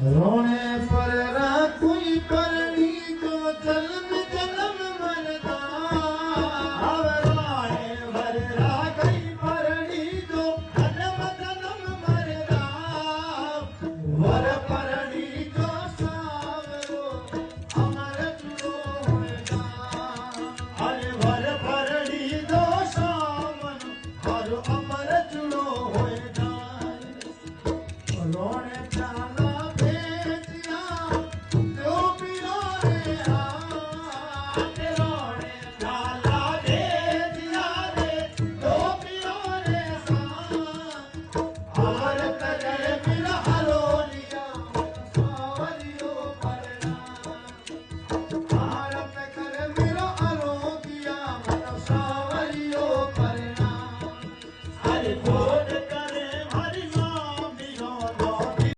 रोने पर राखुई करनी तो जन्म जन्म मरदा। अब रोने पर राखुई करनी तो जन्म जन्म मरदा। वर परणी जो सावरो अमर जुड़ो होएगा। अरे वर परणी जो सावन और अमर जुड़ो होएगा। रोने प्याला भेजिया जो पियो रे हाथ। रोने प्याला भेजिया रे जो पियो रे साथ। और करे मेरा हरोलिया सावरियो परना। भारत करे मेरा आरोगिया मन सावरियो परना। अरे